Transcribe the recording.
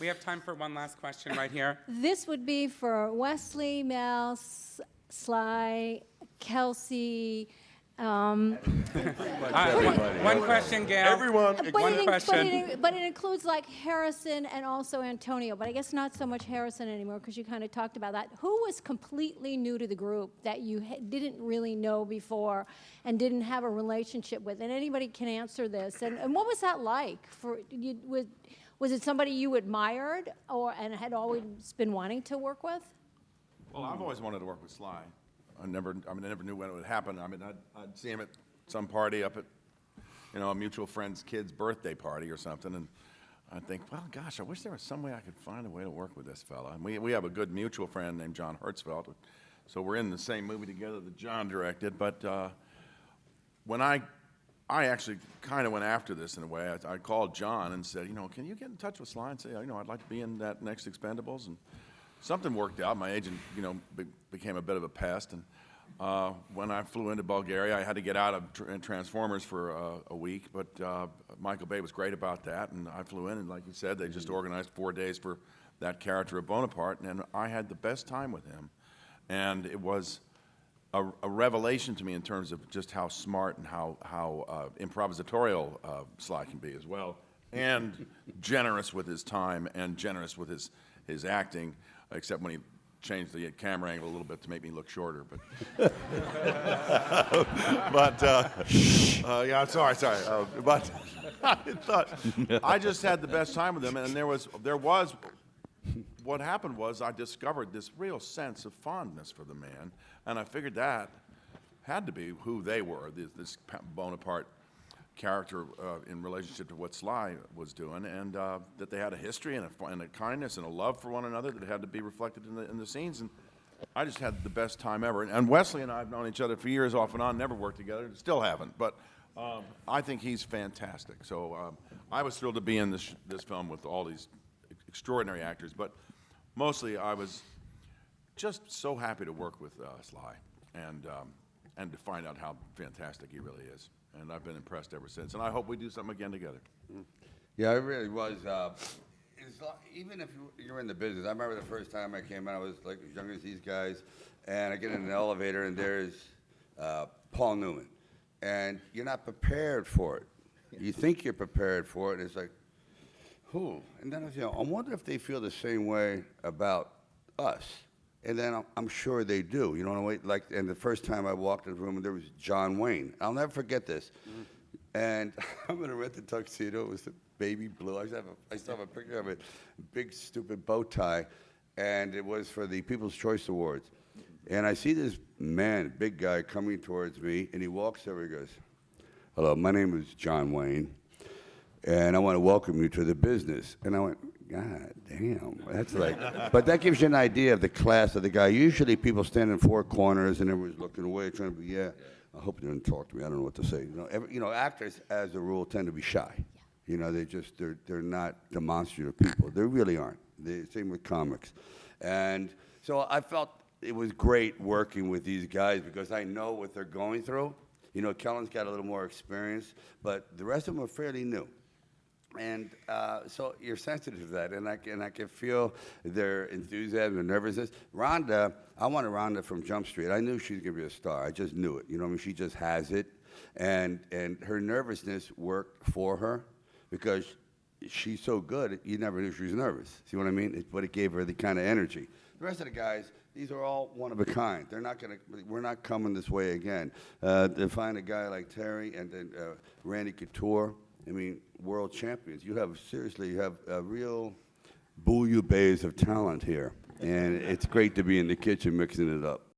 We have time for one last question right here. This would be for Wesley, Mel, Sly, Kelsey. One question, Gail. Everyone. One question. But it includes like Harrison and also Antonio, but I guess not so much Harrison anymore because you kind of talked about that. Who was completely new to the group that you didn't really know before and didn't have a relationship with? And anybody can answer this. And what was that like? Was it somebody you admired and had always been wanting to work with? Well, I've always wanted to work with Sly. I never knew when it would happen. I mean, I'd see him at some party up at, a mutual friend's kid's birthday party or something, and I'd think, well, gosh, I wish there was some way I could find a way to work with this fella. And we have a good mutual friend named John Hertzfeldt, so we're in the same movie together that John directed. But when I actually kind of went after this in a way, I called John and said, can you get in touch with Sly and say, I'd like to be in that next Expendables? And something worked out. My agent, became a bit of a pest. And when I flew into Bulgaria, I had to get out of Transformers for a week. But Michael Bay was great about that. And I flew in, and like you said, they just organized 4 days for that character of Bonaparte. And I had the best time with him. And it was a revelation to me in terms of just how smart and how improvisatorial Sly can be as well. And generous with his time and generous with his acting. Except when he changed the camera angle a little bit to make me look shorter. But, yeah, I'm sorry. But I just had the best time with him, and there was. What happened was I discovered this real sense of fondness for the man, and I figured that had to be who they were. This Bonaparte character in relationship to what Sly was doing, and that they had a history and a kindness and a love for one another that had to be reflected in the scenes. And I just had the best time ever. And Wesley and I have known each other for years off and on, never worked together, still haven't. But I think he's fantastic. So I was thrilled to be in this film with all these extraordinary actors. But mostly I was just so happy to work with Sly and to find out how fantastic he really is. And I've been impressed ever since. And I hope we do something again together. Yeah, it really was. Even if you're in the business, I remember the first time I came out, I was like as young as these guys, and I get in an elevator, and there's Paul Newman. And you're not prepared for it. You think you're prepared for it, and it's like, who? And then I wonder if they feel the same way about us. And then I'm sure they do. And the first time I walked in the room, there was John Wayne. I'll never forget this. And I'm in a rented tuxedo. It was the baby blue. I still have a picture of it. Big, stupid bow tie. And it was for the People's Choice Awards. And I see this man, big guy, coming towards me. And he walks over. He goes, "Hello, my name is John Wayne. And I want to welcome you to the business." And I went, God damn, that's like, but that gives you an idea of the class of the guy. Usually people stand in four corners and everyone's looking away, trying to be, I hope you didn't talk to me. I don't know what to say. Actors, as a rule, tend to be shy. They're not demonstrative people. They really aren't. Same with comics. And so I felt it was great working with these guys because I know what they're going through. Kellen's got a little more experience, but the rest of them are fairly new. And so you're sensitive to that, and I can feel their enthusiasm and nervousness. Rhonda, I wanted Rhonda from Jump Street. I knew she was going to be a star. I just knew it. She just has it. And her nervousness worked for her because she's so good, you never knew she was nervous. See what I mean? But it gave her the kind of energy. The rest of the guys, these are all one of a kind. We're not coming this way again. To find a guy like Terry and then Randy Couture, world champions. You have a real bouillabaisse of talent here. And it's great to be in the kitchen mixing it up.